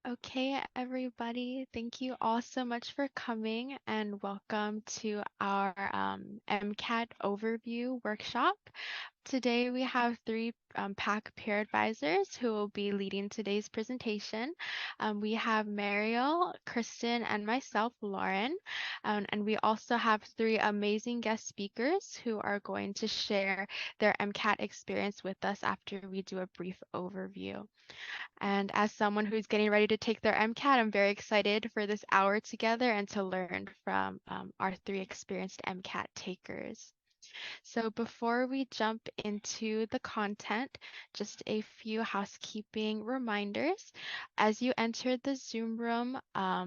Okay, everybody, thank you all so much for coming and welcome to our MCAT Overview workshop. Today we have three PAC peer advisors who will be leading today's presentation. We have Mariel, Kristen, and myself, Lauren. And we also have three amazing guest speakers who are going to share their MCAT experience with us after we do a brief overview. And as someone who's getting ready to take their MCAT, I'm very excited for this hour together and to learn from our three experienced MCAT takers. So before we jump into the content, just a few housekeeping reminders. As you entered the Zoom room,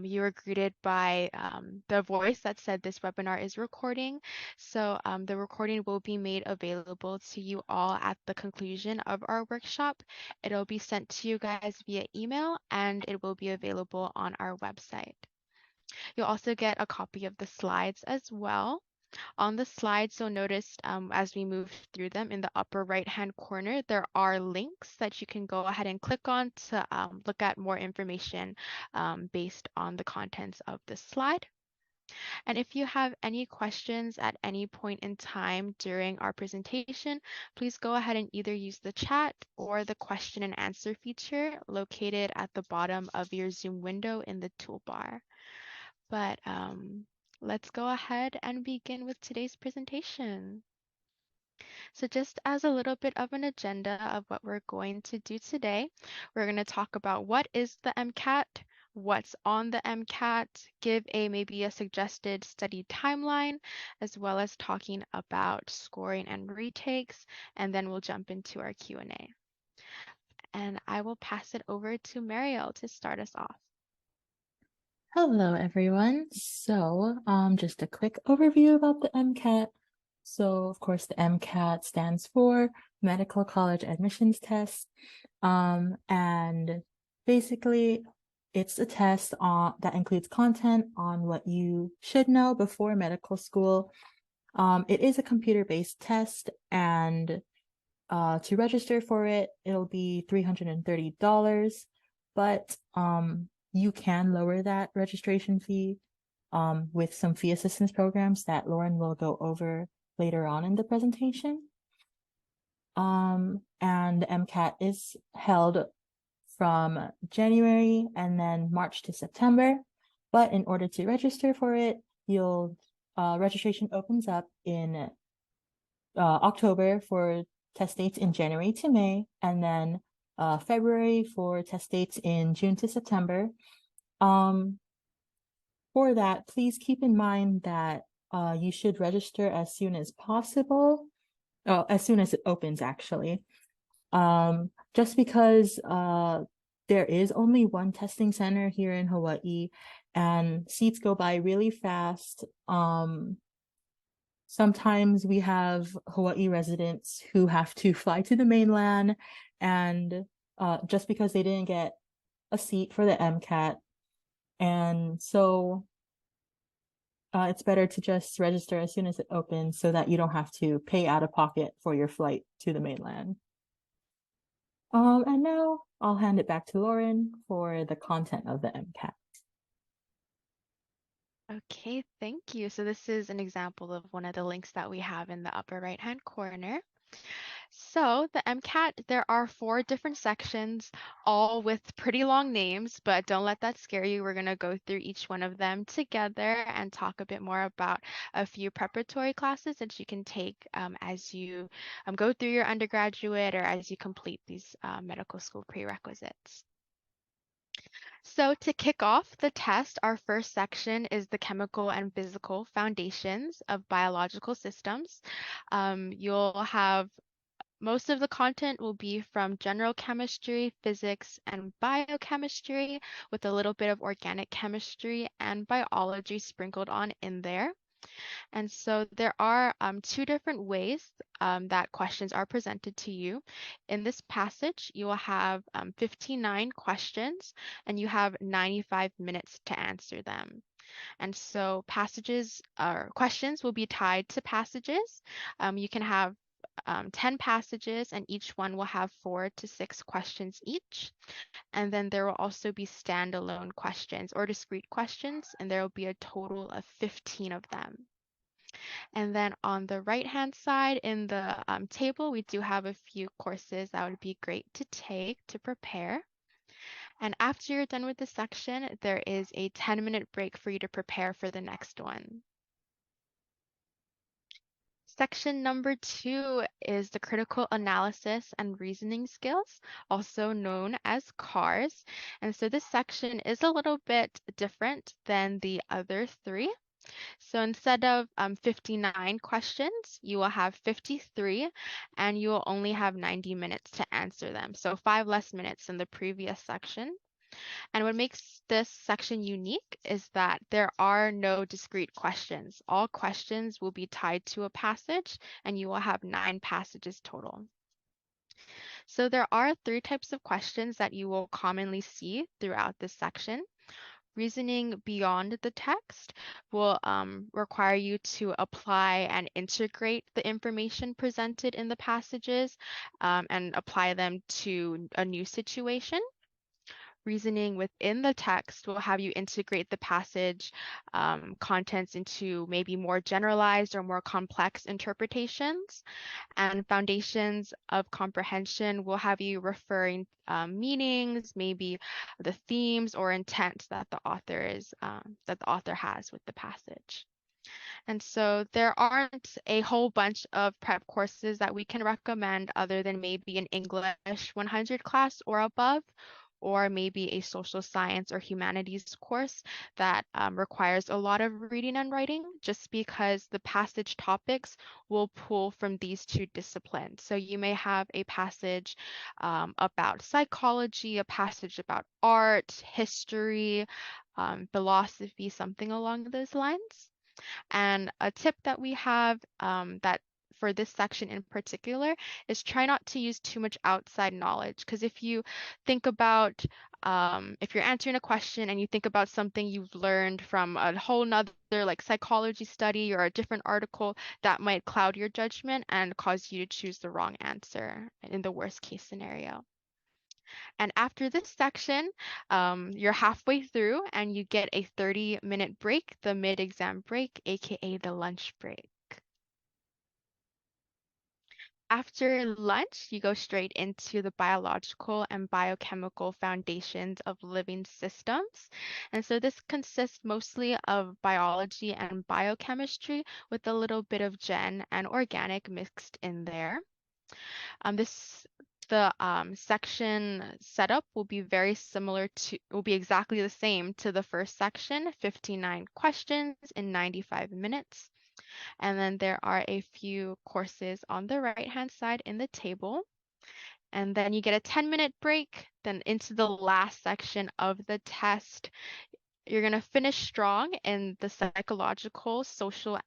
you were greeted by the voice that said this webinar is recording. So the recording will be made available to you all at the conclusion of our workshop. It'll be sent to you guys via email and it will be available on our website. You'll also get a copy of the slides as well. On the slides, you'll notice as we move through them in the upper right-hand corner, there are links that you can go ahead and click on to look at more information based on the contents of the slide. And if you have any questions at any point in time during our presentation, please go ahead and either use the chat or the question and answer feature located at the bottom of your Zoom window in the toolbar. But let's go ahead and begin with today's presentation. So just as a little bit of an agenda of what we're going to do today, we're going to talk about what is the MCAT, what's on the MCAT, give maybe a suggested study timeline, as well as talking about scoring and retakes, and then we'll jump into our Q&A. And I will pass it over to Mariel to start us off. Hello, everyone. So, just a quick overview about the MCAT. So, of course, the MCAT stands for Medical College Admissions Test. And basically, it's a test that includes content on what you should know before medical school. It is a computer-based test, and to register for it, it'll be $330. But you can lower that registration fee with some fee assistance programs that Lauren will go over later on in the presentation. And the MCAT is held from January and then March to September. But in order to register for it, registration opens up in October for test dates in January to May, and then February for test dates in June to September. For that, please keep in mind that you should register as soon as possible, as soon as it opens, actually. Just because there is only one testing center here in Hawaii, and seats go by really fast. Sometimes we have Hawaii residents who have to fly to the mainland, and just because they didn't get a seat for the MCAT. And so it's better to just register as soon as it opens so that you don't have to pay out of pocket for your flight to the mainland. And now I'll hand it back to Lauren for the content of the MCAT. Okay, thank you. So this is an example of one of the links that we have in the upper right-hand corner. So the MCAT, there are 4 different sections, all with pretty long names, but don't let that scare you. We're going to go through each one of them together and talk a bit more about a few preparatory classes that you can take as you go through your undergraduate or as you complete these medical school prerequisites. So to kick off the test, our first section is the chemical and physical foundations of biological systems. You'll have most of the content will be from general chemistry, physics, and biochemistry, with a little bit of organic chemistry and biology sprinkled on in there. And so there are 2 different ways that questions are presented to you. In this passage, you will have 59 questions, and you have 95 minutes to answer them. And so passages or questions will be tied to passages. You can have 10 passages, and each one will have 4 to 6 questions each. And then there will also be standalone questions or discrete questions, and there will be a total of 15 of them. And then on the right-hand side in the table, we do have a few courses that would be great to take to prepare. And after you're done with this section, there is a 10-minute break for you to prepare for the next one. Section number 2 is the critical analysis and reasoning skills, also known as CARS. And so this section is a little bit different than the other 3. So instead of 59 questions, you will have 53, and you will only have 90 minutes to answer them. So 5 less minutes than the previous section. And what makes this section unique is that there are no discrete questions. All questions will be tied to a passage, and you will have 9 passages total. So there are 3 types of questions that you will commonly see throughout this section. Reasoning beyond the text will require you to apply and integrate the information presented in the passages and apply them to a new situation. Reasoning within the text will have you integrate the passage contents into maybe more generalized or more complex interpretations. And foundations of comprehension will have you referring meanings, maybe the themes or intent that the author has with the passage. And so there aren't a whole bunch of prep courses that we can recommend other than maybe an English 100 class or above, or maybe a social science or humanities course that requires a lot of reading and writing, just because the passage topics will pull from these 2 disciplines. So you may have a passage about psychology, a passage about art, history, philosophy, something along those lines. And a tip that we have that for this section in particular is try not to use too much outside knowledge. Because if you think about, if you're answering a question and you think about something you've learned from a whole nother like psychology study or a different article, that might cloud your judgment and cause you to choose the wrong answer in the worst case scenario. And after this section, you're halfway through and you get a 30-minute break, the mid-exam break, aka the lunch break. After lunch, you go straight into the biological and biochemical foundations of living systems. And so this consists mostly of biology and biochemistry with a little bit of gen and organic mixed in there. The section setup will be will be exactly the same to the first section, 59 questions in 95 minutes. And then there are a few courses on the right-hand side in the table. And then you get a 10-minute break, then into the last section of the test. You're going to finish strong in the psychological, social,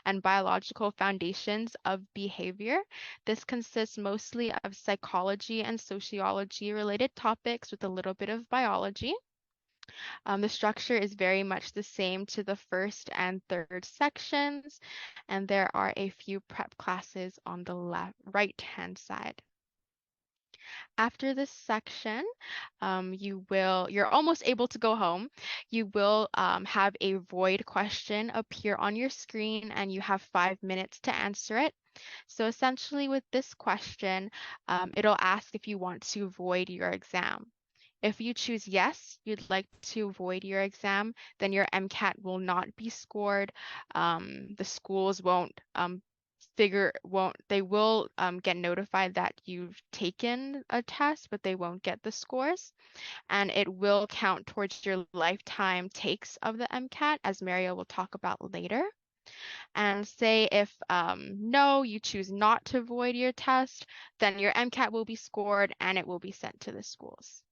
and biological foundations of behavior. This consists mostly of psychology and sociology related topics with a little bit of biology. The structure is very much the same to the first and third sections, and there are a few prep classes on the right-hand side. After this section, you're almost able to go home. You will have a void question appear on your screen, and you have 5 minutes to answer it. So essentially with this question, it'll ask if you want to void your exam. If you choose yes, you'd like to void your exam, then your MCAT will not be scored. The schools they will get notified that you've taken a test, but they won't get the scores. And it will count towards your lifetime takes of the MCAT, as Mario will talk about later. And say if no, you choose not to void your test, then your MCAT will be scored and it will be sent to the schools.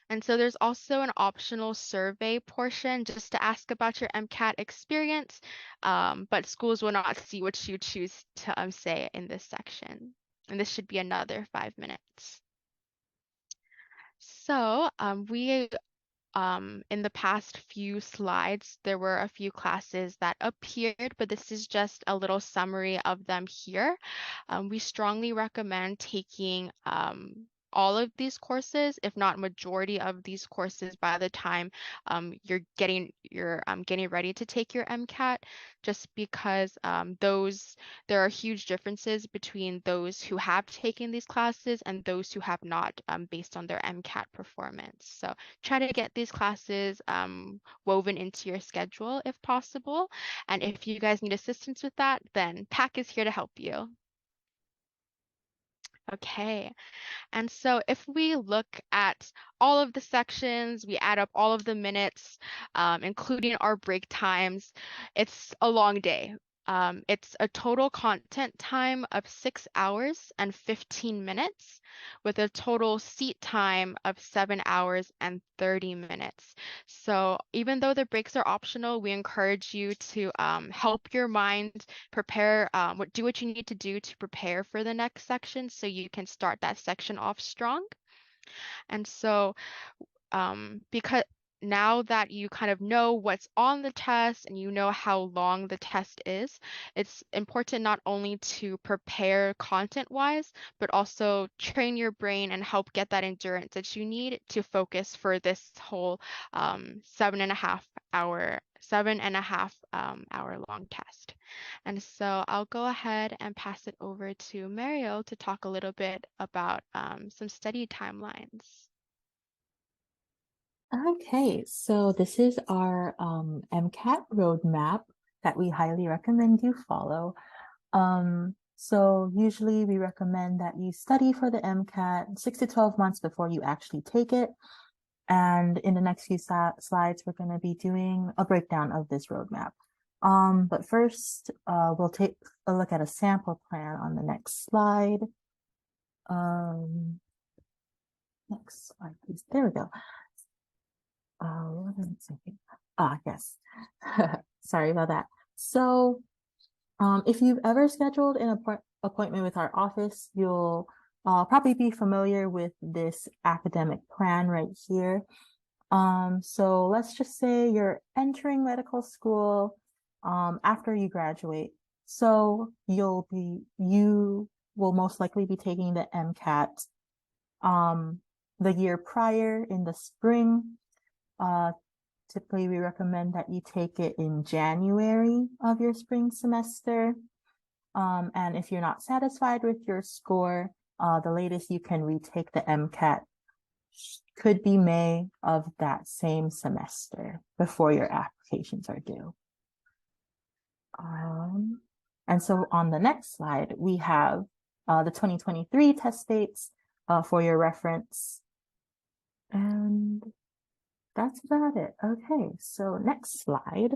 And so there's also an optional survey portion just to ask about your MCAT experience, but schools will not see what you choose to say in this section. And this should be another 5 minutes. So we in the past few slides, there were a few classes that appeared, but this is just a little summary of them here. We strongly recommend taking all of these courses, if not majority of these courses, by the time you're getting ready to take your MCAT, just because there are huge differences between those who have taken these classes and those who have not, based on their MCAT performance. So try to get these classes woven into your schedule if possible. And if you guys need assistance with that, then PAC is here to help you. Okay. And so if we look at all of the sections, we add up all of the minutes, including our break times, it's a long day. It's a total content time of 6 hours and 15 minutes with a total seat time of 7 hours and 30 minutes. So even though the breaks are optional, we encourage you to help your mind prepare, do what you need to do to prepare for the next section so you can start that section off strong. And so because now that you kind of know what's on the test and you know how long the test is, it's important not only to prepare content-wise, but also train your brain and help get that endurance that you need to focus for this whole 7.5 hour long test. And so I'll go ahead and pass it over to Mario to talk a little bit about some study timelines. Okay, so this is our MCAT roadmap that we highly recommend you follow. So usually we recommend that you study for the MCAT 6 to 12 months before you actually take it. And in the next few slides, we're going to be doing a breakdown of this roadmap. But first, we'll take a look at a sample plan on the next slide. Next slide, please. There we go. Yes. Sorry about that. So, if you've ever scheduled an appointment with our office, you'll probably be familiar with this academic plan right here. So let's just say you're entering medical school after you graduate. So you will most likely be taking the MCAT the year prior in the spring. Typically, we recommend that you take it in January of your spring semester. And if you're not satisfied with your score, the latest you can retake the MCAT could be May of that same semester before your applications are due. And so on the next slide, we have the 2023 test dates for your reference. And that's about it. Okay, so next slide,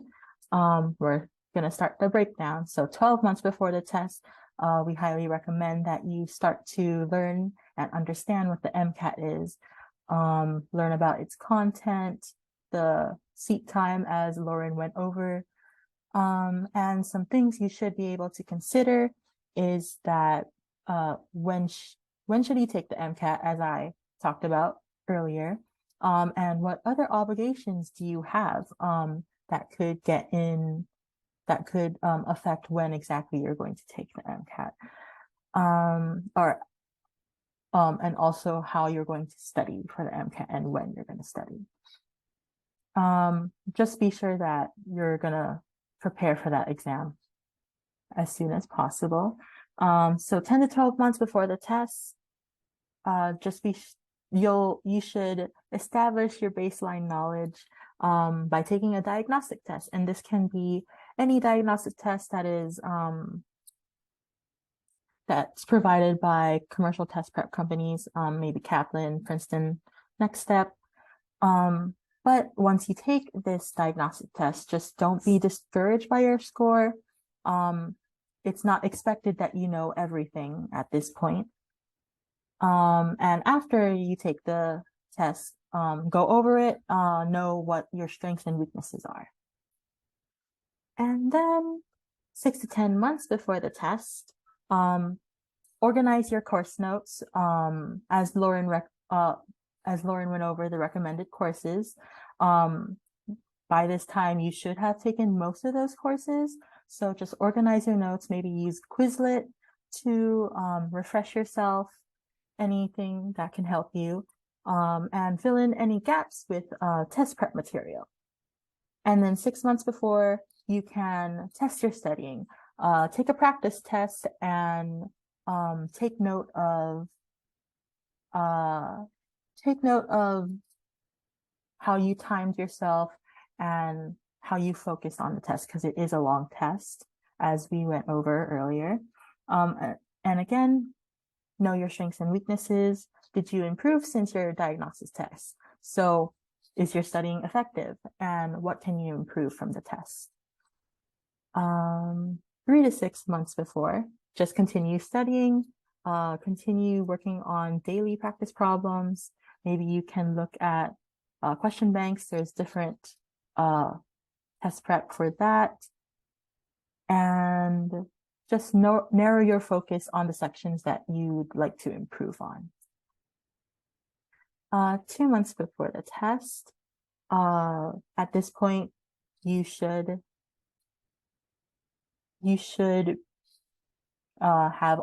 we're gonna start the breakdown. So 12 months before the test, we highly recommend that you start to learn and understand what the MCAT is, learn about its content, the seat time as Lauren went over, and some things you should be able to consider is that when should you take the MCAT, as I talked about earlier, and what other obligations do you have that could affect when exactly you're going to take the MCAT, and also how you're going to study for the MCAT and when you're going to study. Just be sure that you're gonna prepare for that exam as soon as possible. So 10 to 12 months before the test, you should establish your baseline knowledge by taking a diagnostic test. And this can be any diagnostic test that is that's provided by commercial test prep companies, maybe Kaplan, Princeton, Next Step. But once you take this diagnostic test, just don't be discouraged by your score. It's not expected that you know everything at this point. And after you take the test, go over it, know what your strengths and weaknesses are. And then 6 to 10 months before the test, organize your course notes, as Lauren went over the recommended courses. By this time, you should have taken most of those courses. So just organize your notes, maybe use Quizlet to refresh yourself, anything that can help you, and fill in any gaps with test prep material. And then 6 months before, you can test your studying. Take a practice test and take note of how you timed yourself and how you focused on the test, because it is a long test, as we went over earlier. And again, know your strengths and weaknesses. Did you improve since your diagnosis test? So is your studying effective? And what can you improve from the test? 3 to 6 months before, just continue studying, continue working on daily practice problems. Maybe you can look at question banks. There's different test prep for that. And just narrow your focus on the sections that you'd like to improve on. 2 months before the test, at this point, you should have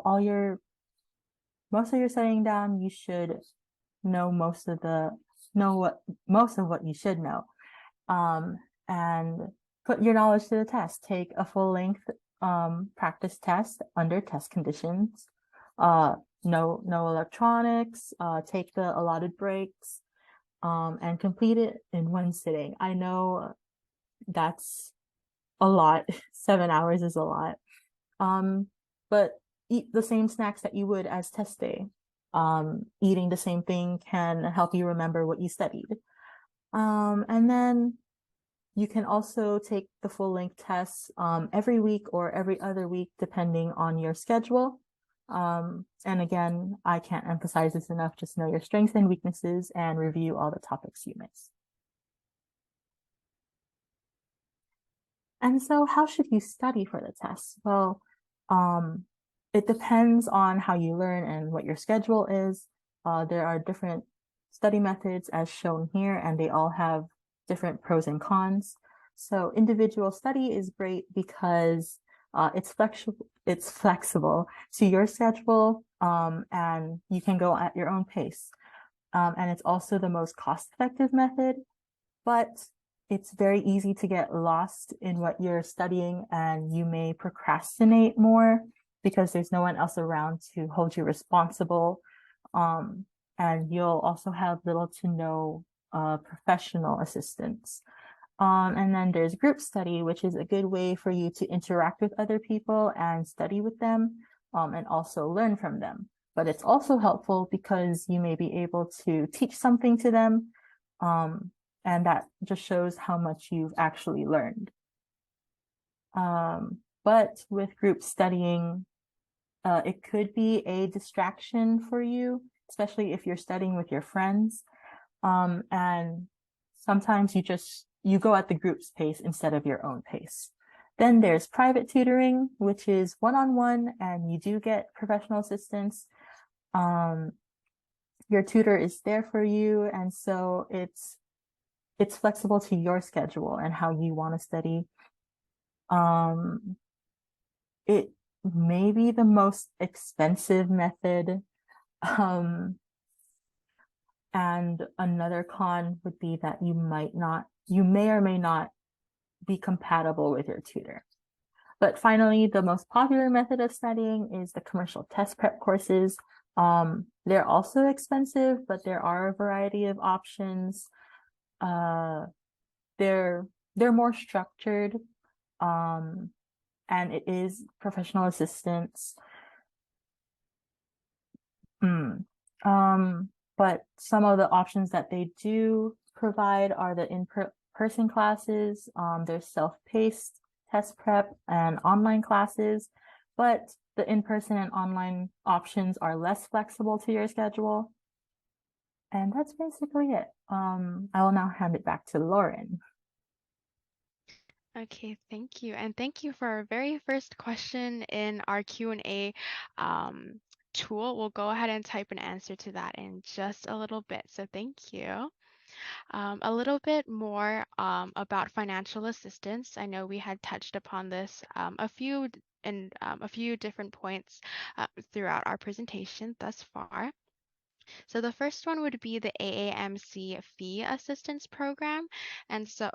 most of your studying down. You should know most of what you should know, and put your knowledge to the test. Take a full length practice test under test conditions. No electronics. Take the allotted breaks, and complete it in one sitting. I know that's a lot. 7 hours is a lot. But eat the same snacks that you would as test day. Eating the same thing can help you remember what you studied. And then you can also take the full length tests every week or every other week, depending on your schedule. And again, I can't emphasize this enough. Just know your strengths and weaknesses and review all the topics you missed. And so how should you study for the test? Well, it depends on how you learn and what your schedule is. There are different study methods as shown here, and they all have different pros and cons. So individual study is great because it's flexible to your schedule, and you can go at your own pace. And it's also the most cost-effective method, but it's very easy to get lost in what you're studying, and you may procrastinate more because there's no one else around to hold you responsible. And you'll also have little to no professional assistance. And then there's group study, which is a good way for you to interact with other people and study with them, and also learn from them. But it's also helpful because you may be able to teach something to them, and that just shows how much you've actually learned. But with group studying, it could be a distraction for you, especially if you're studying with your friends. And sometimes you go at the group's pace instead of your own pace. Then there's private tutoring, which is one-on-one, and you do get professional assistance. Your tutor is there for you, and so it's flexible to your schedule and how you want to study. It may be the most expensive method. And another con would be that you may or may not be compatible with your tutor. But finally, the most popular method of studying is the commercial test prep courses. They're also expensive, but there are a variety of options. They're more structured, and it is professional assistance. But some of the options that they do provide are the in-person classes. There's self-paced test prep and online classes, but the in-person and online options are less flexible to your schedule. And that's basically it. I will now hand it back to Lauren. Okay, thank you. And thank you for our very first question in our Q&A tool. We'll go ahead and type an answer to that in just a little bit. So thank you. A little bit more about financial assistance. I know we had touched upon this a few different points throughout our presentation thus far. So the first one would be the AAMC Fee Assistance Program. And so,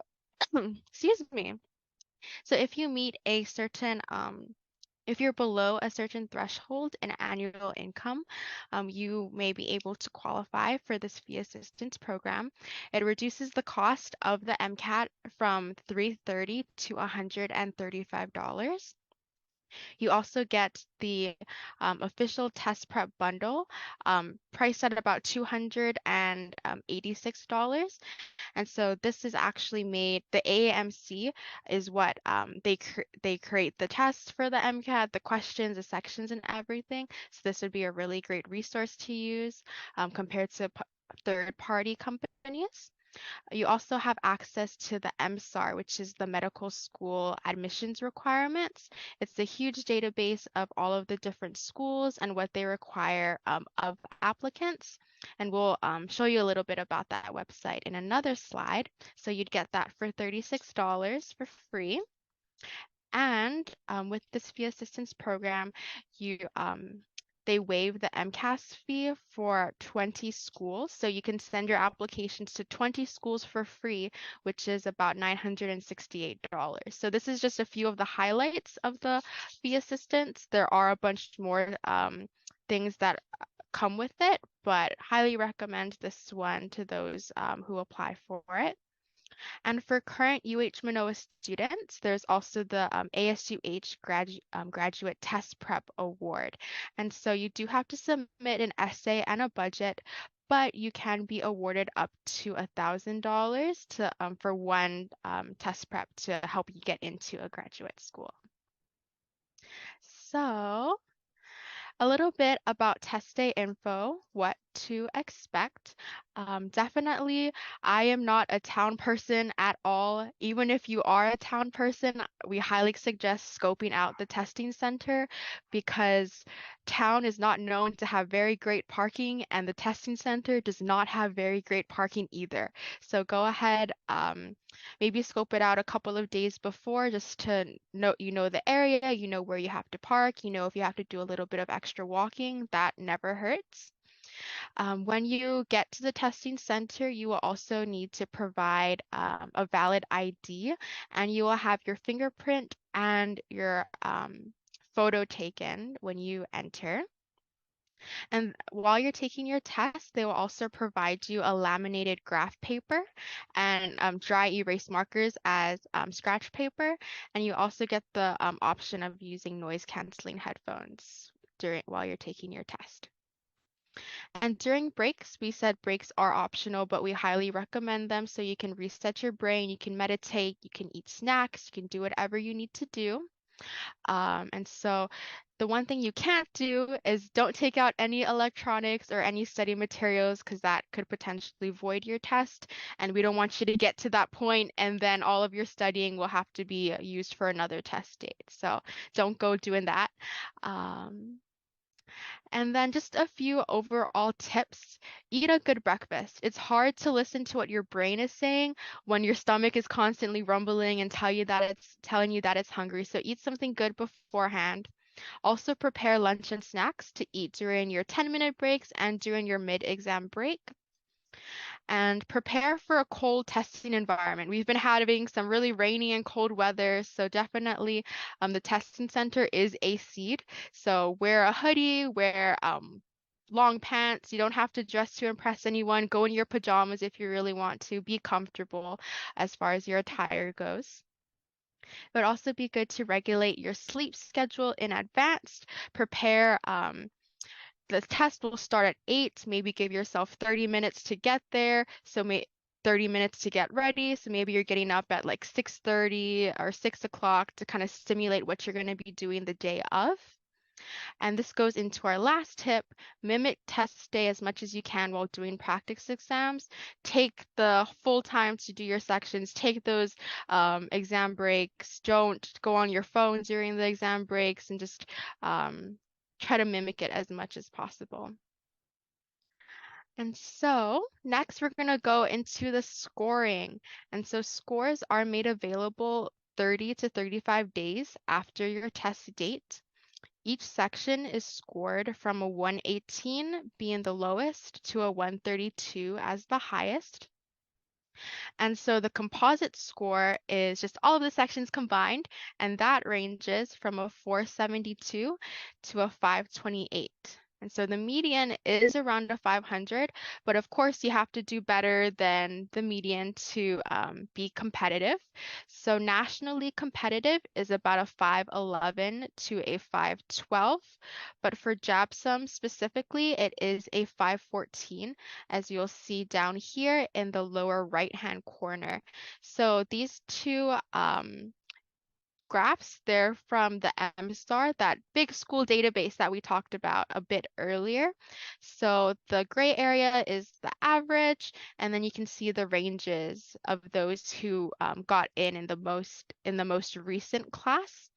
excuse me. So if you're below a certain threshold in annual income, you may be able to qualify for this fee assistance program. It reduces the cost of the MCAT from $330 to $135. You also get the official test prep bundle, priced at about $286. And so this is actually made, the AAMC is what they create the tests for the MCAT, the questions, the sections, and everything. So this would be a really great resource to use compared to third-party companies. You also have access to the MSAR, which is the medical school admissions requirements. It's a huge database of all of the different schools and what they require of applicants. And we'll show you a little bit about that website in another slide. So you'd get that for $36 for free. And with this fee assistance program, they waive the MCAS fee for 20 schools. So you can send your applications to 20 schools for free, which is about $968. So this is just a few of the highlights of the fee assistance. There are a bunch more things that come with it, but highly recommend this one to those who apply for it. And for current UH Manoa students, there's also the ASUH Graduate Test Prep Award. And so you do have to submit an essay and a budget, but you can be awarded up to $1,000 for one test prep to help you get into a graduate school. So a little bit about test day info, what to expect. Definitely, I am not a town person at all. Even if you are a town person, we highly suggest scoping out the testing center because town is not known to have very great parking and the testing center does not have very great parking either. So go ahead, maybe scope it out a couple of days before just to know the area, you know where you have to park, you know if you have to do a little bit of extra walking, that never hurts. When you get to the testing center, you will also need to provide a valid ID, and you will have your fingerprint and your photo taken when you enter. And while you're taking your test, they will also provide you a laminated graph paper and dry erase markers as scratch paper. And you also get the option of using noise canceling headphones while you're taking your test. And during breaks, we said breaks are optional, but we highly recommend them so you can reset your brain, you can meditate, you can eat snacks, you can do whatever you need to do. And so the one thing you can't do is don't take out any electronics or any study materials because that could potentially void your test. And we don't want you to get to that point and then all of your studying will have to be used for another test date. So don't go doing that. And then just a few overall tips. Eat a good breakfast. It's hard to listen to what your brain is saying when your stomach is constantly rumbling and telling you that it's hungry. So eat something good beforehand. Also prepare lunch and snacks to eat during your 10-minute breaks and during your mid-exam break. And prepare for a cold testing environment. We've been having some really rainy and cold weather, so definitely the testing center is AC'd. So wear a hoodie, wear long pants. You don't have to dress to impress anyone. Go in your pajamas if you really want to. Be comfortable as far as your attire goes. It would also be good to regulate your sleep schedule in advance. Prepare the test will start at 8, maybe give yourself 30 minutes to get there. So 30 minutes to get ready. So maybe you're getting up at like 6:30 or 6 o'clock to kind of stimulate what you're going to be doing the day of. And this goes into our last tip, mimic test day as much as you can while doing practice exams. Take the full time to do your sections, take those exam breaks. Don't go on your phone during the exam breaks and just try to mimic it as much as possible. And so next we're going to go into the scoring. And so scores are made available 30 to 35 days after your test date. Each section is scored from a 118 being the lowest to a 132 as the highest. And so the composite score is just all of the sections combined, and that ranges from a 472 to a 528. And so the median is around a 500, but of course you have to do better than the median to be competitive. So nationally competitive is about a 511 to a 512, but for JABSUM specifically, it is a 514, as you'll see down here in the lower right-hand corner. So these two graphs, they're from the MSTAR, that big school database that we talked about a bit earlier. So the gray area is the average, and then you can see the ranges of those who got in the most recent class.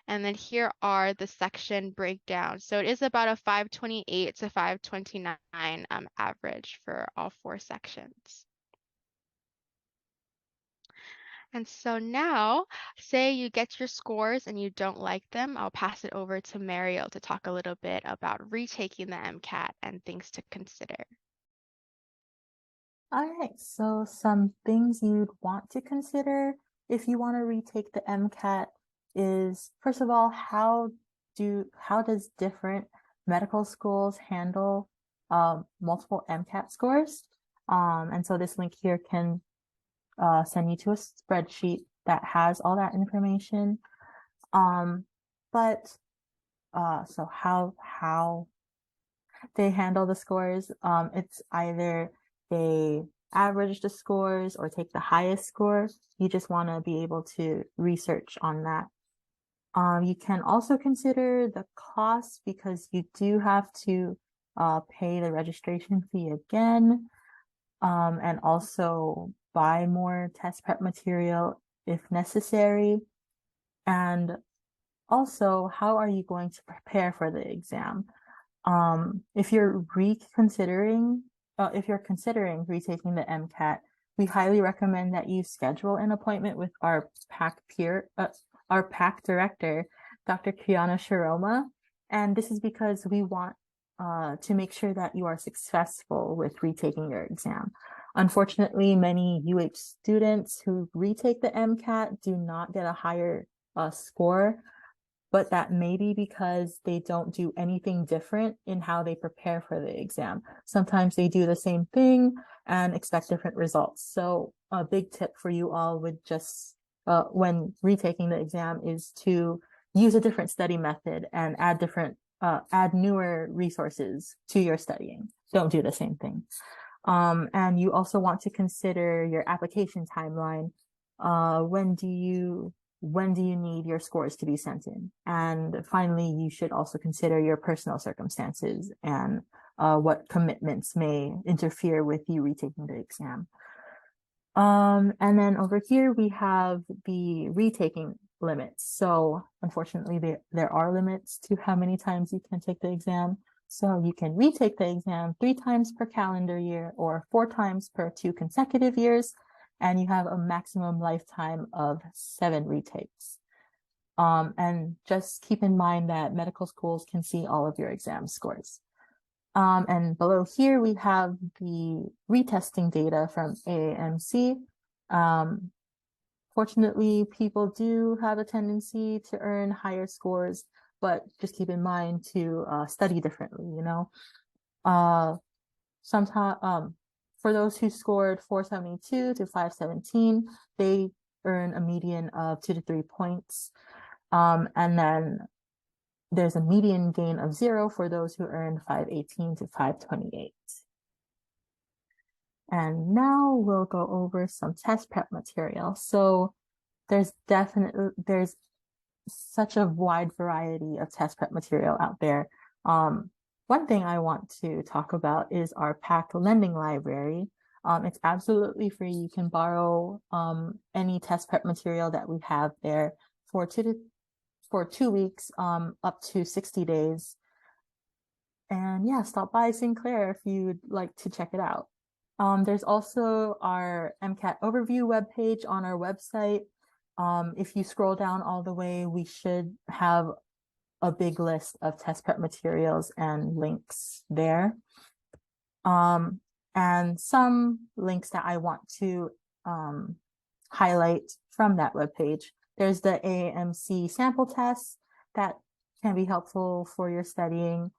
And then here are the section breakdowns. So it is about a 528 to 529 average for all four sections. And so now, say you get your scores and you don't like them, I'll pass it over to Mariel to talk a little bit about retaking the MCAT and things to consider. All right, so some things you'd want to consider if you want to retake the MCAT is, first of all, how does different medical schools handle multiple MCAT scores? And so this link here can send you to a spreadsheet that has all that information. But so how they handle the scores, it's either they average the scores or take the highest score. You just want to be able to research on that. You can also consider the cost because you do have to pay the registration fee again, and also buy more test prep material if necessary. And also, how are you going to prepare for the exam? If you're considering retaking the MCAT, we highly recommend that you schedule an appointment with our PAC director, Dr. Kiana Sharoma. And this is because we want to make sure that you are successful with retaking your exam. Unfortunately, many UH students who retake the MCAT do not get a higher score, but that may be because they don't do anything different in how they prepare for the exam. Sometimes they do the same thing and expect different results. So a big tip for you all would just, when retaking the exam, is to use a different study method and add newer resources to your studying. Don't do the same thing. And you also want to consider your application timeline. When do you need your scores to be sent in? And finally, you should also consider your personal circumstances and what commitments may interfere with you retaking the exam. And then over here, we have the retaking limits. So unfortunately, there are limits to how many times you can take the exam. So you can retake the exam 3 times per calendar year or 4 times per 2 consecutive years, and you have a maximum lifetime of 7 retakes. And just keep in mind that medical schools can see all of your exam scores. And below here, we have the retesting data from AAMC. Fortunately, people do have a tendency to earn higher scores, but just keep in mind to study differently, you know. Sometimes, for those who scored 472 to 517, they earn a median of 2 to 3 points. And then there's a median gain of 0 for those who earned 518 to 528. And now we'll go over some test prep material. So there's such a wide variety of test prep material out there. One thing I want to talk about is our PAC lending library. It's absolutely free. You can borrow any test prep material that we have there for 2 weeks, up to 60 days. And yeah, stop by Sinclair if you'd like to check it out. There's also our MCAT Overview webpage on our website. If you scroll down all the way, we should have a big list of test prep materials and links there. And some links that I want to highlight from that webpage. There's the AAMC sample tests that can be helpful for your studying.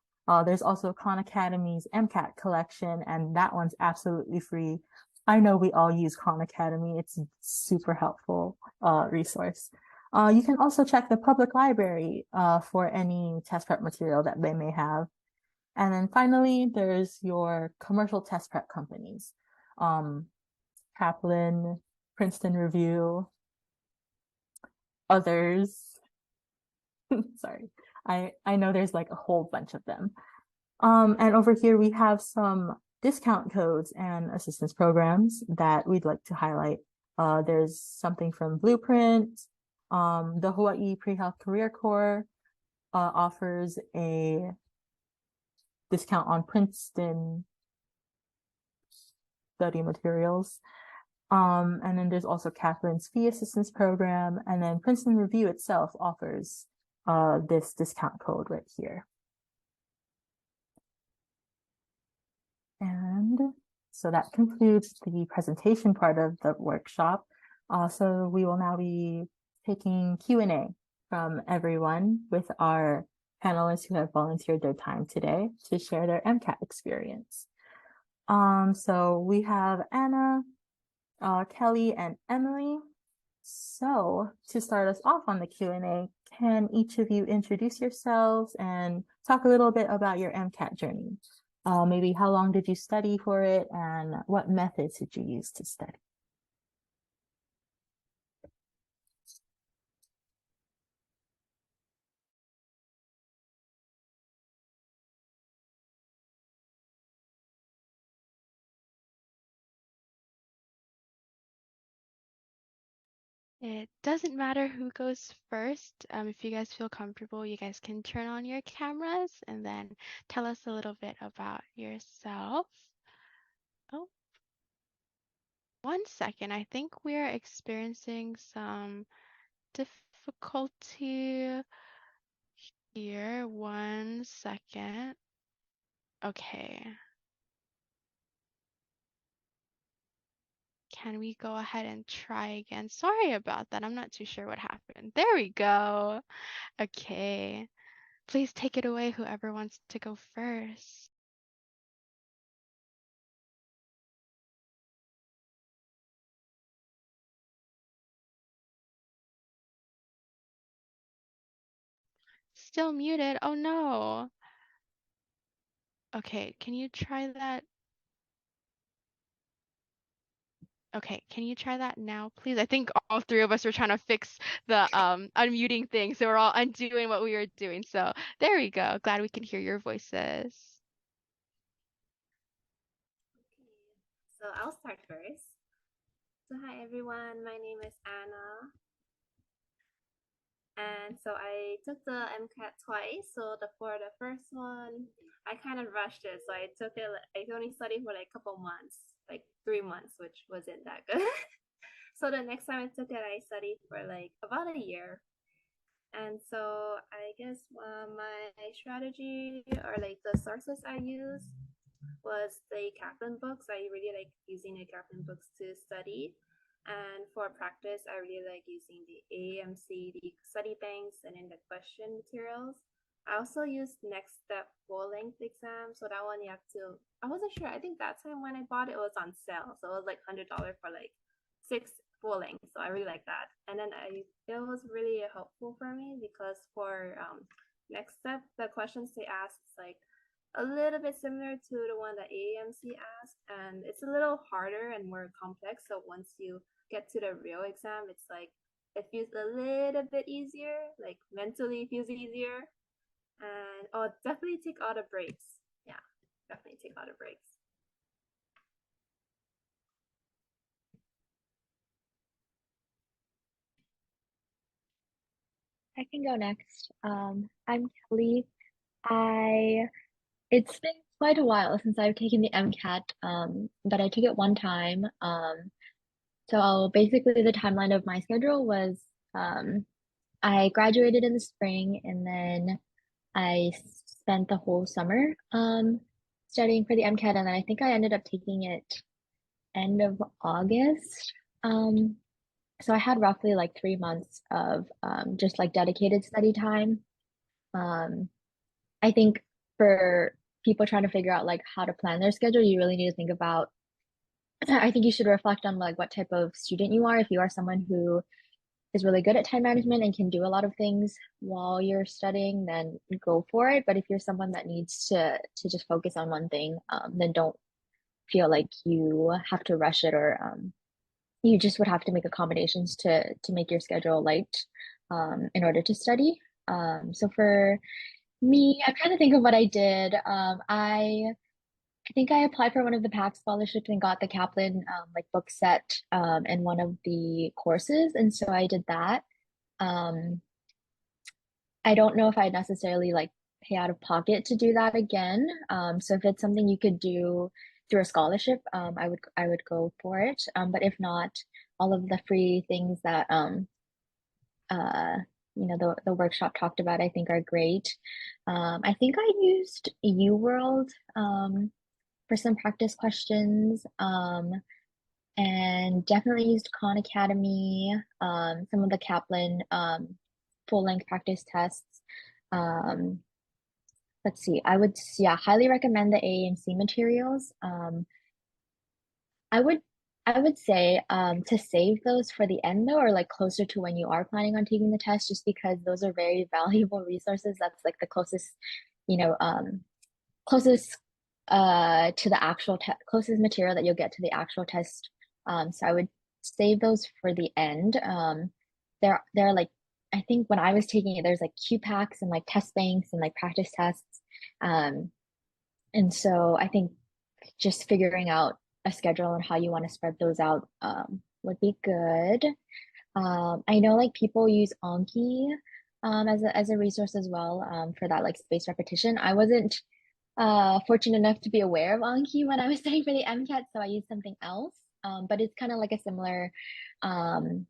There's also Khan Academy's MCAT collection, and that one's absolutely free. I know we all use Khan Academy. It's a super helpful resource. You can also check the public library for any test prep material that they may have. And then finally, there's your commercial test prep companies. Kaplan, Princeton Review, others. Sorry. I know there's like a whole bunch of them. And over here we have some discount codes and assistance programs that we'd like to highlight. There's something from Blueprint. The Hawaii Pre-Health Career Corps offers a discount on Princeton study materials. And then there's also Kaplan's fee assistance program, and then Princeton Review itself offers this discount code right here. And so that concludes the presentation part of the workshop. So we will now be taking Q&A from everyone with our panelists who have volunteered their time today to share their MCAT experience. So we have Anna, Kelly, and Emily. So to start us off on the Q&A, can each of you introduce yourselves and talk a little bit about your MCAT journey? Maybe how long did you study for it and what methods did you use to study? It doesn't matter who goes first. If you guys feel comfortable, you guys can turn on your cameras and then tell us a little bit about yourself. Oh, 1 second. I think we're experiencing some difficulty here. 1 second. Okay. Can we go ahead and try again? Sorry about that. I'm not too sure what happened. There we go. Okay. Please take it away, whoever wants to go first. Still muted. Oh no. Okay, can you try that? Okay, can you try that now, please? I think all three of us were trying to fix the unmuting thing, so we're all undoing what we were doing. So there we go. Glad we can hear your voices. So I'll start first. So hi everyone, my name is Anna. And so I took the MCAT twice. So for the first one, I kind of rushed it. So I only studied for like a couple months, like 3 months, which wasn't that good. So the next time I took it, I studied for like about a year. And so I guess my strategy or like the sources I use was the Kaplan books. I really like using the Kaplan books to study. And for practice, I really like using the AMC, the study banks, and then the question materials. I also used Next Step full length exam. So that one you have to, I wasn't sure. I think that time when I bought it, it was on sale. So it was like $100 for like 6 full length. So I really like that. And then it was really helpful for me because for Next Step, the questions they ask is like a little bit similar to the one that AAMC asked, and it's a little harder and more complex. So once you get to the real exam, it's like it feels a little bit easier, like mentally it feels easier. And oh, definitely take all the breaks. Yeah, definitely take all the breaks. I can go next. I'm Kelly. I It's been quite a while since I've taken the MCAT, but I took it one time. So basically the timeline of my schedule was um, I graduated in the spring and then I spent the whole summer studying for the MCAT, and then I think I ended up taking it end of August. Um, so I had roughly like 3 months of just like dedicated study time. Um, I think for people trying to figure out like how to plan their schedule, you really need to think about, I think you should reflect on like what type of student you are. If you are someone who is really good at time management and can do a lot of things while you're studying, then go for it. But if you're someone that needs to just focus on one thing, then don't feel like you have to rush it, or you just would have to make accommodations to make your schedule light in order to study. So for me, I'm trying to think of what I did. I think I applied for one of the PAC scholarships and got the Kaplan like book set in one of the courses, and so I did that. Um, I don't know if I'd necessarily like pay out of pocket to do that again. So if it's something you could do through a scholarship, I would go for it. But if not, all of the free things that uh the workshop talked about, I think are great. I think I used UWorld for some practice questions. And definitely used Khan Academy, some of the Kaplan full-length practice tests. Um, let's see, yeah, highly recommend the AAMC materials. I would I would say to save those for the end though, or like closer to when you are planning on taking the test, just because those are very valuable resources. That's like the closest, you know, closest to the actual closest material that you'll get to the actual test. So I would save those for the end. There are like, I think when I was taking it, there's like Q packs and like test banks and like practice tests. Um, and so I think just figuring out a schedule and how you want to spread those out would be good. I know like people use Anki as a resource as well for that like spaced repetition. I wasn't fortunate enough to be aware of Anki when I was studying for the MCAT, so I used something else. But it's kind of like a um,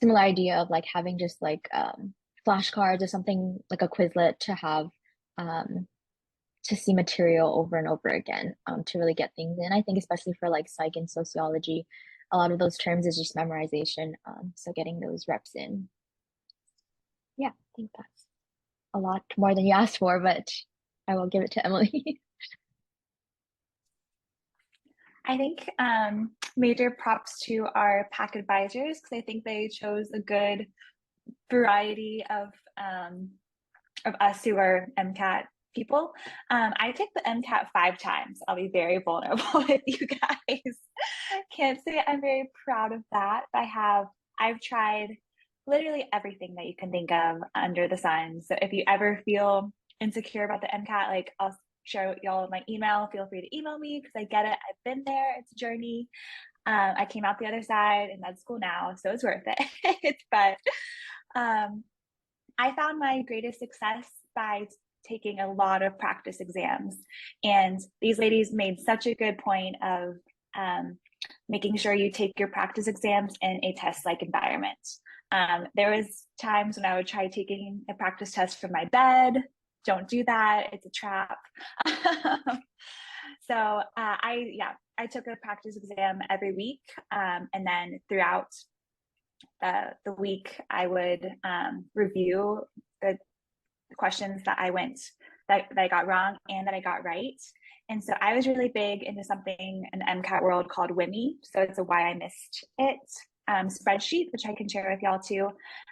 similar idea of like having just like flashcards or something like a Quizlet to have um, to see material over and over again to really get things in. I think especially for like psych and sociology, a lot of those terms is just memorization. So getting those reps in. Yeah, I think that's a lot more than you asked for, but I will give it to Emily. I think major props to our PAC advisors, because I think they chose a good variety of us who are MCAT people. I took the MCAT 5 times. I'll be very vulnerable with you guys. Can't say I'm very proud of that. I've tried literally everything that you can think of under the sun. So if you ever feel insecure about the MCAT, like I'll share with y'all my email. Feel free to email me because I get it. I've been there. It's a journey. I came out the other side in med school now, so it's worth it. But I found my greatest success by taking a lot of practice exams. And these ladies made such a good point of making sure you take your practice exams in a test-like environment. There was times when I would try taking a practice test from my bed. Don't do that. It's a trap. So I took a practice exam every week. And then throughout the week, I would review the questions that I got wrong and that I got right. And so I was really big into something in the MCAT world called WIMI. So it's a why I missed it spreadsheet, which I can share with y'all too.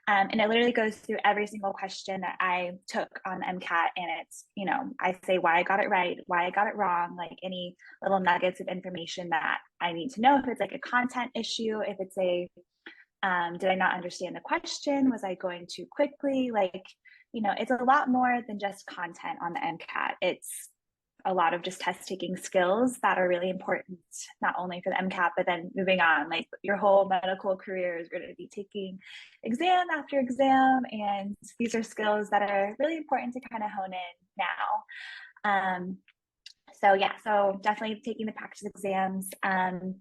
And it literally goes through every single question that I took on the MCAT. And it's, I say why I got it right, why I got it wrong, like any little nuggets of information that I need to know. If it's like a content issue, if it's did I not understand the question? Was I going too quickly? It's a lot more than just content on the MCAT. It's a lot of just test taking skills that are really important, not only for the MCAT, but then moving on, like your whole medical career is going to be taking exam after exam. And these are skills that are really important to kind of hone in now. So yeah, so definitely taking the practice exams. And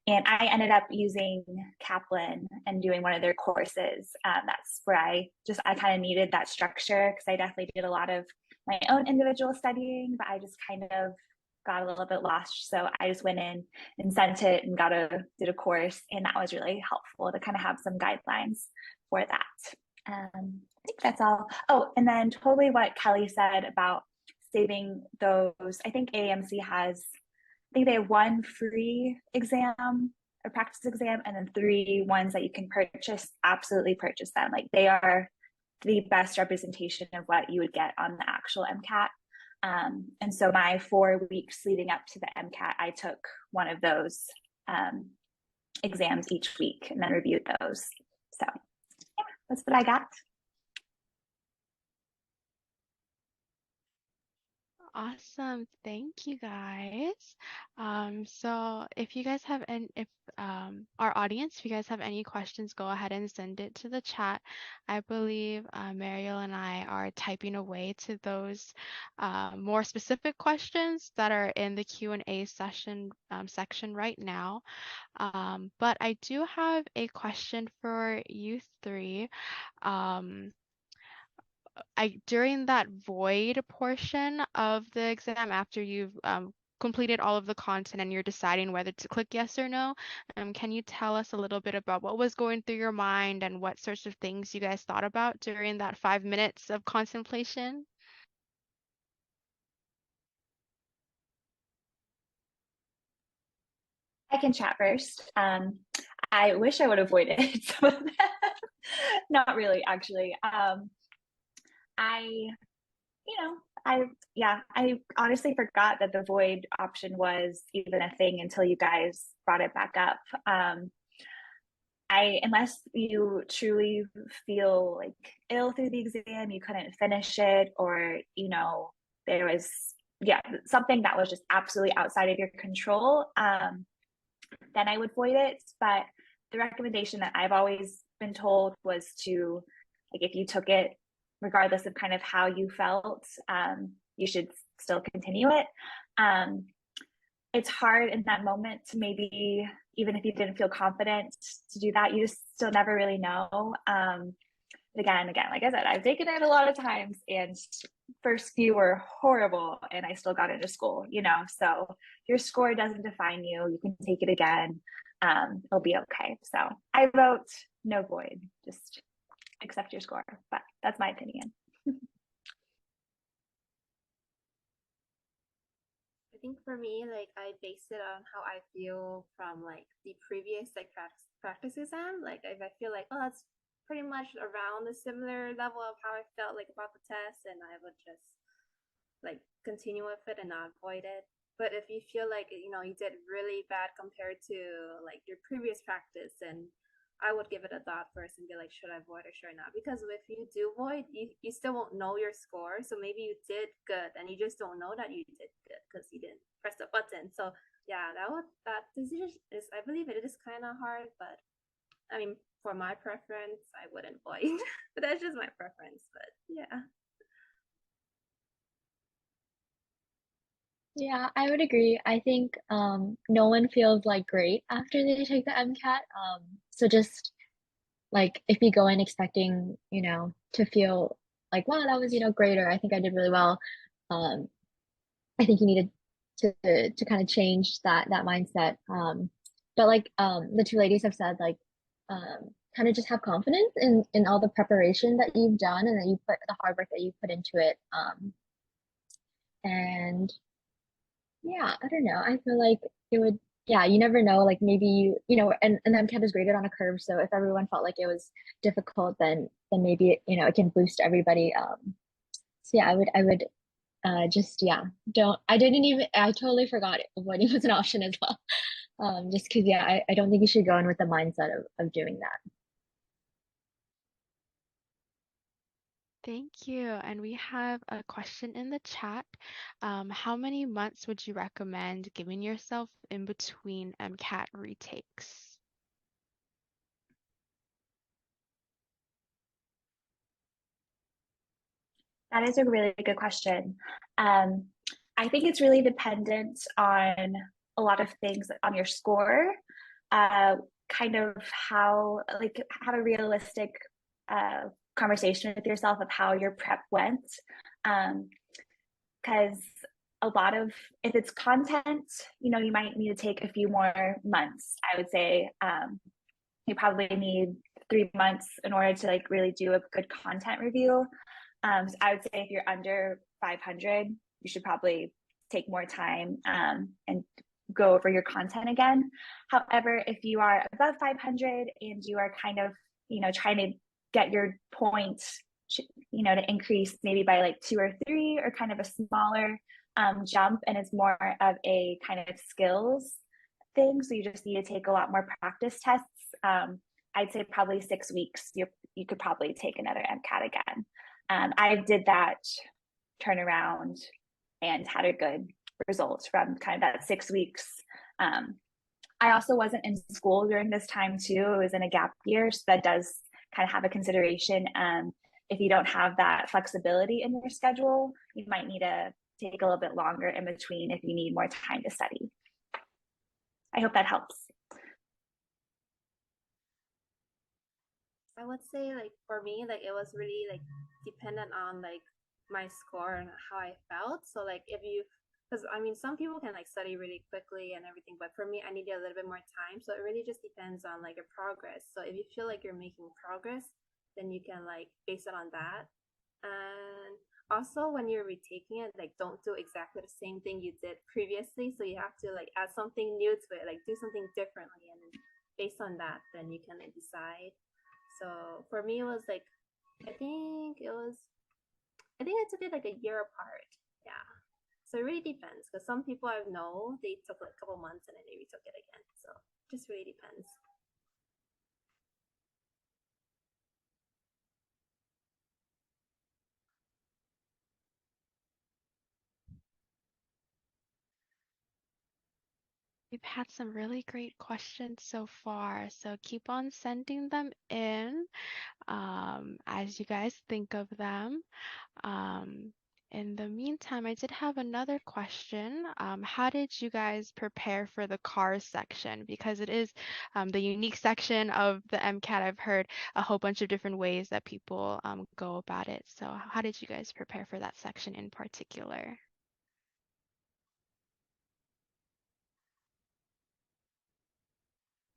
I ended up using Kaplan and doing one of their courses. That's where I kind of needed that structure, because I definitely did a lot of my own individual studying, but I just kind of got a little bit lost. So I just went in and sent it and did a course, and that was really helpful to kind of have some guidelines for that. I think that's all. Oh, and then totally what Kelly said about saving those. I think they have one free exam, a practice exam, and then 3 ones that you can purchase. Absolutely purchase them. Like, they are the best representation of what you would get on the actual MCAT. And so my 4 weeks leading up to the MCAT, I took one of those exams each week and then reviewed those. So yeah, that's what I got. Awesome. Thank you guys. So if you guys have our audience, if you guys have any questions, go ahead and send it to the chat. I believe Mariel and I are typing away to those more specific questions that are in the Q&A session section right now. But I do have a question for you three. During that void portion of the exam, after you've completed all of the content and you're deciding whether to click yes or no, can you tell us a little bit about what was going through your mind and what sorts of things you guys thought about during that 5 minutes of contemplation? I can chat first. I wish I would have avoided some of that. Not really, actually. I I honestly forgot that the void option was even a thing until you guys brought it back up. Unless you truly feel like ill through the exam, you couldn't finish it, or there was something that was just absolutely outside of your control, then I would void it. But the recommendation that I've always been told was to, like, if you took it, regardless of kind of how you felt, you should still continue it. It's hard in that moment to, maybe even if you didn't feel confident to do that, you just still never really know. Again, like I said, I've taken it a lot of times, and first few were horrible, and I still got into school, so your score doesn't define you. You can take it again. It'll be okay. So I vote no void, just accept your score, but that's my opinion. I think for me, like, I base it on how I feel from like the previous like practice exam. Like, if I feel like, oh, that's pretty much around a similar level of how I felt like about the test, and I would just like continue with it and not avoid it. But if you feel like you did really bad compared to like your previous practice, and I would give it a thought first and be like, should I void or should I not? Because if you do void, you still won't know your score. So maybe you did good and you just don't know that you did good because you didn't press the button. So yeah, that decision is, I believe it is kind of hard, but I mean, for my preference, I wouldn't void. But that's just my preference. But yeah. Yeah, I would agree. I think no one feels like great after they take the MCAT. So just like if you go in expecting, to feel like, wow, that was, great, or I think I did really well. I think you needed to kind of change that mindset. But like the two ladies have said, like kind of just have confidence in all the preparation that you've done and that you put the hard work that you put into it. And yeah, I don't know. I feel like it would, yeah, you never know. Like maybe and MCAT is graded on a curve. So if everyone felt like it was difficult, then maybe it can boost everybody. So yeah, I would just yeah, I totally forgot avoiding was an option as well. Just because yeah, I don't think you should go in with the mindset of doing that. Thank you. And we have a question in the chat. How many months would you recommend giving yourself in between MCAT retakes? That is a really good question. I think it's really dependent on a lot of things on your score, kind of how, like, have a realistic conversation with yourself of how your prep went. Because a lot of, if it's content, you might need to take a few more months. I would say you probably need 3 months in order to like really do a good content review. So I would say if you're under 500, you should probably take more time and go over your content again. However, if you are above 500 and you are kind of, trying to get your points, to increase maybe by like 2 or 3 or kind of a smaller jump, and it's more of a kind of skills thing. So you just need to take a lot more practice tests. I'd say probably 6 weeks, you could probably take another MCAT again. I did that turnaround and had a good result from kind of that 6 weeks. I also wasn't in school during this time too. It was in a gap year, so that does kind of have a consideration. If you don't have that flexibility in your schedule, you might need to take a little bit longer in between if you need more time to study. I hope that helps. I would say like for me, like it was really like dependent on like my score and how I felt. So like if you, because I mean some people can like study really quickly and everything, but for me I needed a little bit more time. So it really just depends on like your progress. So if you feel like you're making progress, then you can like base it on that. And also when you're retaking it, like don't do exactly the same thing you did previously. So you have to like add something new to it, like do something differently, and then based on that, then you can like, decide. So for me, it was like, I think I took it like a year apart. Yeah. So it really depends because some people I know they took like a couple months and then they retook it again. So it just really depends. We've had some really great questions so far, so keep on sending them in as you guys think of them. In the meantime, I did have another question. How did you guys prepare for the cars section? Because it is the unique section of the MCAT. I've heard a whole bunch of different ways that people go about it. So how did you guys prepare for that section in particular?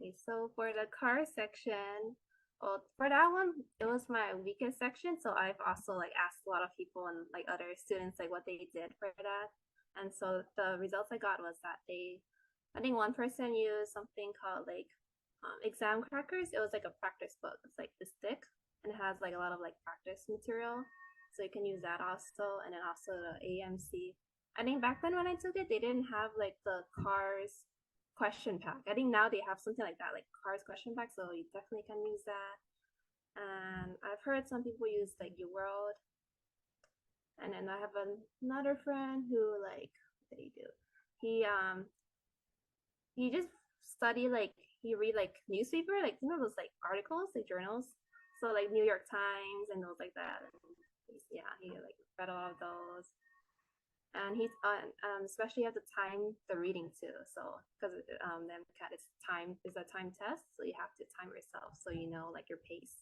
Okay, so for the car section, well, for that one, it was my weakest section. So I've also like asked a lot of people and like other students like what they did for that. And so the results I got was that I think one person used something called like exam crackers. It was like a practice book. It's like this thick and it has like a lot of like practice material. So you can use that also. And then also the AMC. I think back then when I took it, they didn't have like the cars question pack. I think now they have something like that, like cars question pack. So you definitely can use that. And I've heard some people use like UWorld. And then I have another friend who like, what did he do? He just study like he read like newspaper, like those like articles, like journals. So like New York Times and those like that. And yeah, he like read all of those. And he's especially have to time the reading too. So because the MCAT is a time test, so you have to time yourself so you know like your pace.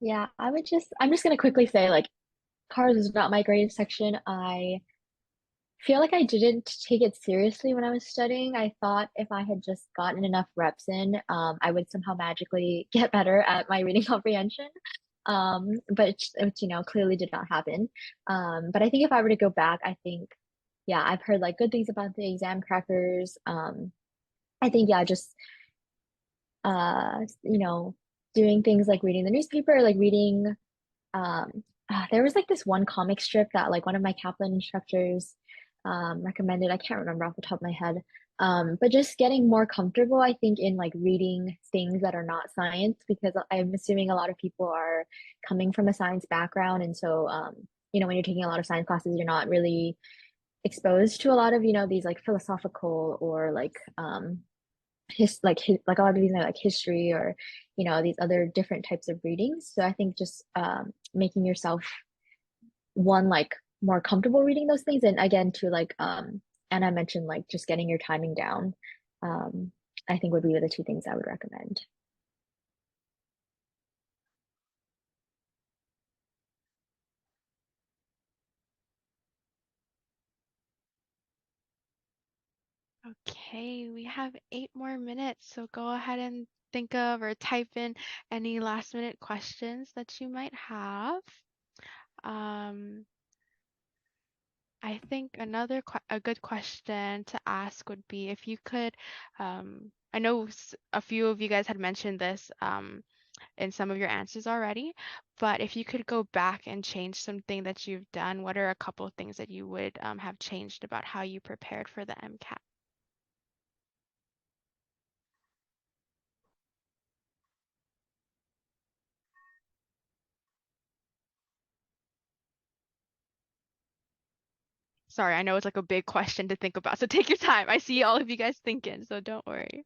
Yeah, I'm just gonna quickly say like cars is not my greatest section. I feel like I didn't take it seriously when I was studying. I thought if I had just gotten enough reps in, I would somehow magically get better at my reading comprehension. But clearly did not happen. But I think if I were to go back, I think, yeah, I've heard like good things about the exam crackers. I think, yeah, just, uh, you know, doing things like reading the newspaper, like reading, there was like this one comic strip that like one of my Kaplan instructors recommended. I can't remember off the top of my head. But just getting more comfortable, I think, in like reading things that are not science, because I'm assuming a lot of people are coming from a science background. And so, when you're taking a lot of science classes, you're not really exposed to a lot of, these like philosophical or like like a lot of these are like history or these other different types of readings. So I think just making yourself one like more comfortable reading those things, and again to like Anna mentioned like just getting your timing down, I think would be the two things I would recommend. Okay, we have 8 more minutes, so go ahead and think of or type in any last minute questions that you might have. I think a good question to ask would be if you could, I know a few of you guys had mentioned this in some of your answers already, but if you could go back and change something that you've done, what are a couple of things that you would have changed about how you prepared for the MCAT? Sorry, I know it's like a big question to think about, so take your time. I see all of you guys thinking, so don't worry.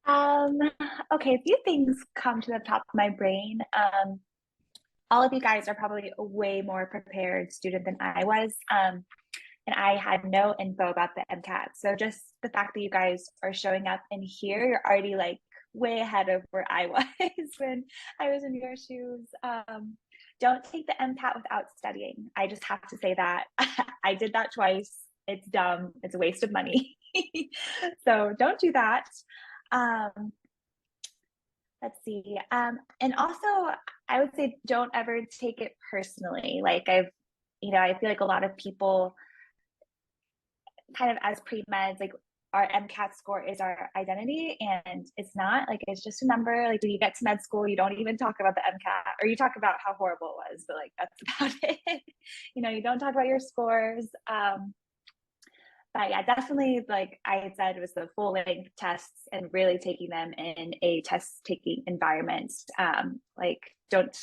Okay, a few things come to the top of my brain. All of you guys are probably a way more prepared student than I was. And I had no info about the MCAT. So just the fact that you guys are showing up in here, you're already like way ahead of where I was when I was in your shoes. Don't take the MCAT without studying. I just have to say that. I did that twice. It's dumb. It's a waste of money. So don't do that. Let's see. And also, I would say don't ever take it personally. Like I feel like a lot of people kind of as pre-meds, like our MCAT score is our identity, and it's not. Like it's just a number. Like when you get to med school, you don't even talk about the MCAT, or you talk about how horrible it was, but like that's about it. You don't talk about your scores. But yeah, definitely, like I had said, it was the full length tests and really taking them in a test taking environment. Like don't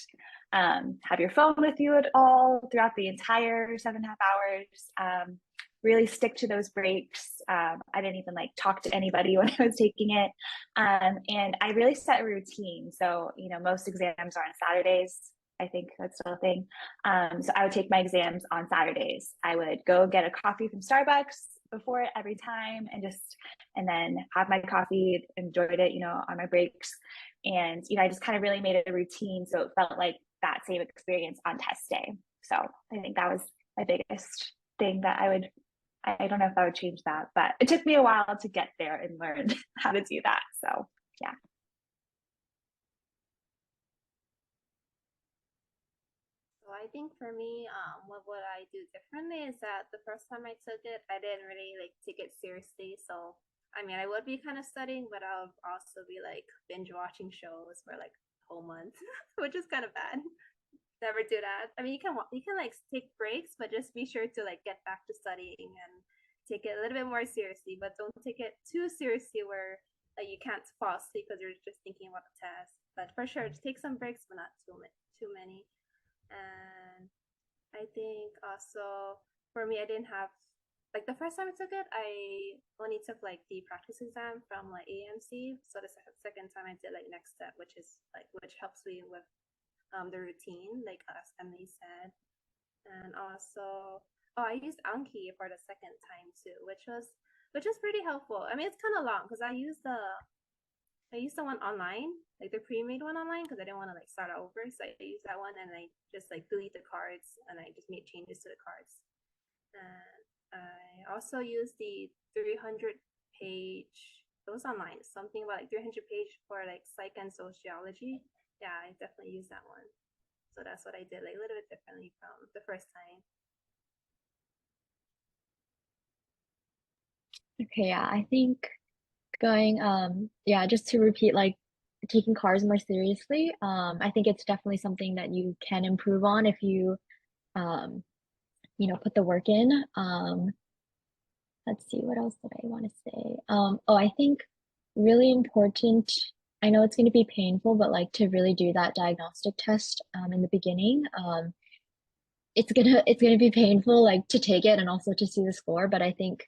have your phone with you at all throughout the entire 7.5 hours. Really stick to those breaks. I didn't even like talk to anybody when I was taking it. And I really set a routine. So, most exams are on Saturdays. I think that's still a thing. So I would take my exams on Saturdays. I would go get a coffee from Starbucks before it every time and then have my coffee, enjoyed it, on my breaks. And, I just kind of really made it a routine. So it felt like that same experience on test day. So I think that was my biggest thing that I don't know if I would change that, but it took me a while to get there and learn how to do that. So yeah. So I think for me, what I do differently is that the first time I took it, I didn't really like take it seriously. So I mean, I would be kind of studying, but I'll also be like binge watching shows for like a whole month, which is kind of bad. Never do that. I mean, you can like take breaks, but just be sure to like get back to studying and take it a little bit more seriously. But don't take it too seriously where like you can't fall asleep because you're just thinking about the test. But for sure, just take some breaks, but not too many. And I think also for me, I didn't have like the first time I took it, I only took like the practice exam from like AMC. So the second time I did like next step, which helps me with the routine, like as Emily said. And also, I used Anki for the second time too, which was pretty helpful. I mean, it's kind of long because I used the one online, like the pre-made one online, because I didn't want to like start over. So I used that one and I just like delete the cards and I just made changes to the cards. And I also used the 300 page. It was online. Something about like 300 page for like psych and sociology. Yeah, I definitely used that one. So that's what I did, like a little bit differently from the first time. Okay, yeah, I think going just to repeat, like taking cars more seriously, I think it's definitely something that you can improve on if you um put the work in. Let's see, what else did I want to say? I think really important, I know it's going to be painful, but like to really do that diagnostic test in the beginning. It's gonna be painful, like to take it and also to see the score, but I think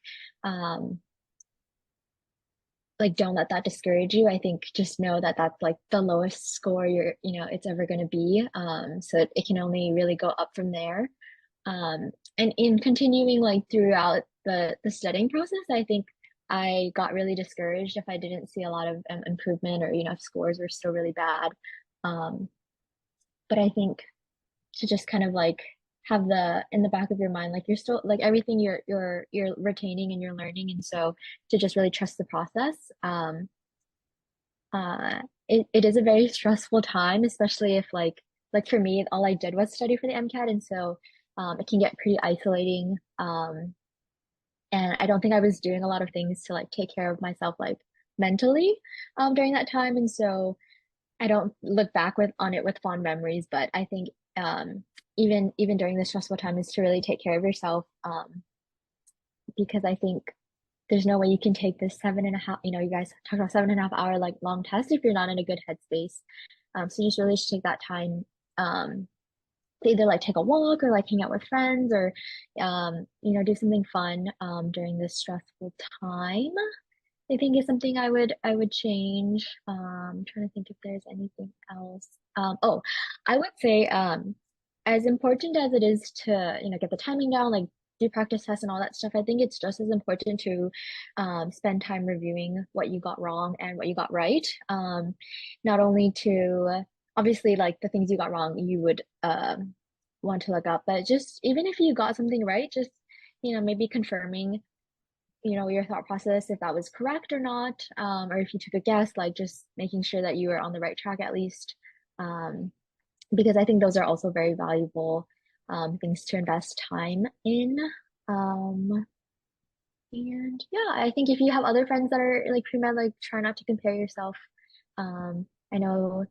like don't let that discourage you. I think just know that that's like the lowest score it's ever going to be. So it can only really go up from there. And in continuing like throughout the studying process, I think I got really discouraged if I didn't see a lot of improvement, or if scores were still really bad. But I think to just kind of like have the in the back of your mind, like you're still like everything you're retaining and you're learning, and so to just really trust the process. It is a very stressful time, especially if like for me, all I did was study for the MCAT, and so it can get pretty isolating. And I don't think I was doing a lot of things to like take care of myself like mentally during that time, and so I don't look back on it with fond memories, but I think even during this stressful time is to really take care of yourself, because I think there's no way you can take this 7.5, you guys talk about 7.5 hour like long test if you're not in a good headspace. So you just really should take that time to either like take a walk or like hang out with friends, or do something fun during this stressful time. I think is something I would change. I'm trying to think if there's anything else. Oh, I would say as important as it is to get the timing down, like do practice tests and all that stuff, I think it's just as important to spend time reviewing what you got wrong and what you got right. Not only to obviously like the things you got wrong, you would want to look up, but just even if you got something right, just maybe confirming your thought process, if that was correct or not, or if you took a guess, like just making sure that you were on the right track at least, because I think those are also very valuable things to invest time in. And yeah, I think if you have other friends that are like pre-med, like try not to compare yourself. I know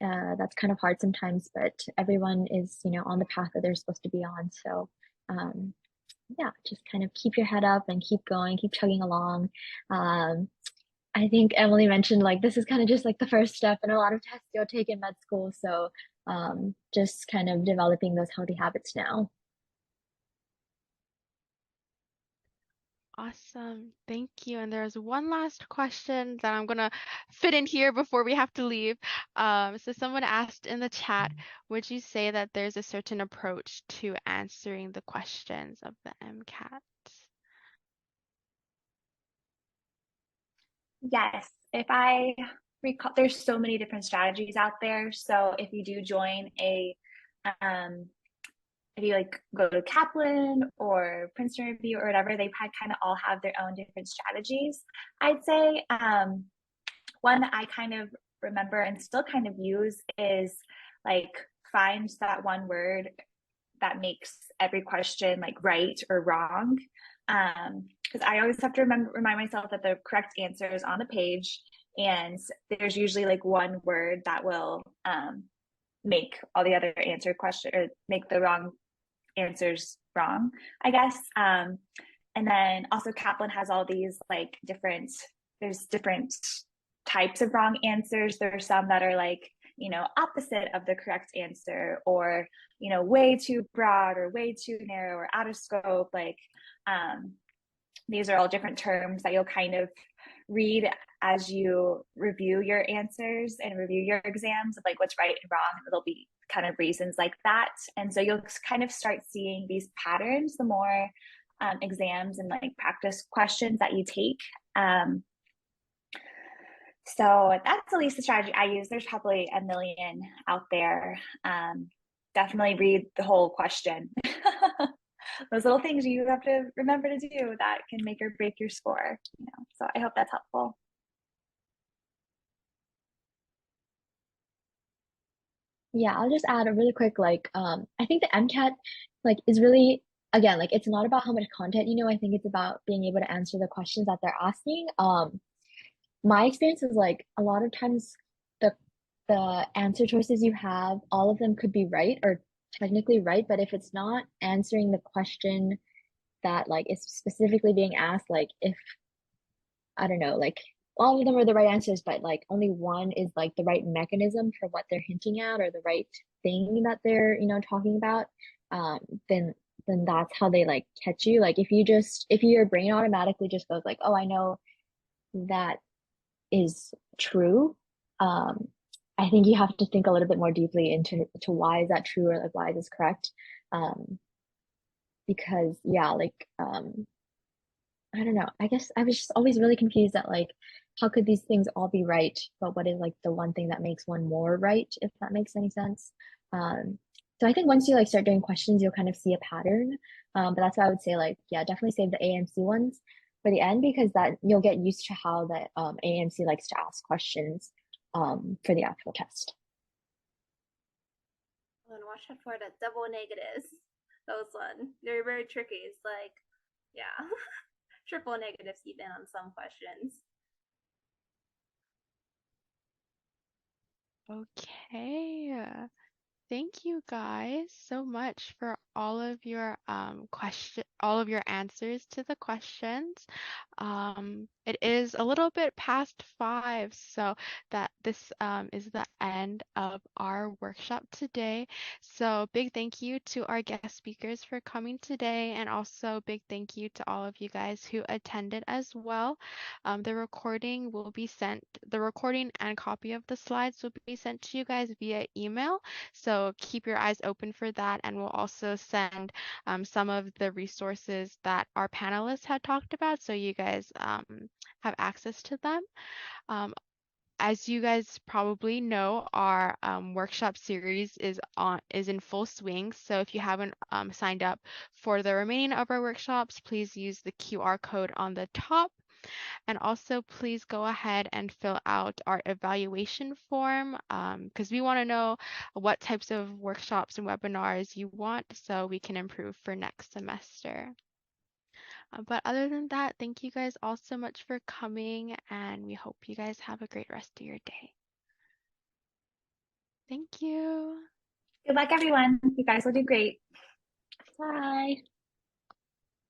that's kind of hard sometimes, but everyone is on the path that they're supposed to be on. So yeah, just kind of keep your head up and keep going, keep chugging along. I think Emily mentioned like this is kind of just like the first step in a lot of tests you'll take in med school. So just kind of developing those healthy habits now. Awesome. Thank you. And there's one last question that I'm gonna fit in here before we have to leave. So someone asked in the chat, would you say that there's a certain approach to answering the questions of the MCAT? Yes, if I recall, there's so many different strategies out there. So if you do join if you like go to Kaplan or Princeton Review or whatever, they kind of all have their own different strategies. I'd say one that I kind of remember and still kind of use is like find that one word that makes every question like right or wrong. Because I always have to remind myself that the correct answer is on the page, and there's usually like one word that will make all the other answer question or make the wrong answers wrong, I guess. And then also Kaplan has all these like there's different types of wrong answers. There are some that are like opposite of the correct answer, or way too broad or way too narrow or out of scope. Like these are all different terms that you'll kind of read as you review your answers and review your exams of like what's right and wrong. And it'll be kind of reasons like that. And so you'll kind of start seeing these patterns the more exams and like practice questions that you take. So that's at least the strategy I use. There's probably a million out there. Definitely read the whole question. Those little things you have to remember to do that can make or break your score. So I hope that's helpful. Yeah, I'll just add a really quick like I think the MCAT like is really, again, like it's not about how much content I think it's about being able to answer the questions that they're asking. My experience is like a lot of times the answer choices you have, all of them could be right or technically right, but if it's not answering the question that like is specifically being asked, like if I don't know, like all of them are the right answers, but like only one is like the right mechanism for what they're hinting at or the right thing that they're talking about, then that's how they like catch you. Like if your brain automatically just goes like, oh, I know that is true. I think you have to think a little bit more deeply into why is that true, or like why is this correct? Because yeah, like I don't know. I guess I was just always really confused that like how could these things all be right, but what is like the one thing that makes one more right, if that makes any sense. So I think once you like start doing questions, you'll kind of see a pattern. But that's why I would say like, yeah, definitely save the AMC ones for the end, because that you'll get used to how the AMC likes to ask questions for the actual test. And watch out for the double negatives. Those ones, they're very tricky. It's like, yeah, triple negatives even on some questions. Okay. Thank you guys so much for all of your answers to the questions. It is a little bit past 5, so that this is the end of our workshop today. So big thank you to our guest speakers for coming today, and also big thank you to all of you guys who attended as well. The recording and copy of the slides will be sent to you guys via email. So keep your eyes open for that, and we'll also send some of the resources that our panelists had talked about, so you guys have access to them. As you guys probably know, our workshop series is in full swing. So if you haven't signed up for the remaining of our workshops, please use the QR code on the top. And also, please go ahead and fill out our evaluation form, because we want to know what types of workshops and webinars you want so we can improve for next semester. But other than that, thank you guys all so much for coming, and we hope you guys have a great rest of your day. Thank you. Good luck, everyone. You guys will do great. Bye.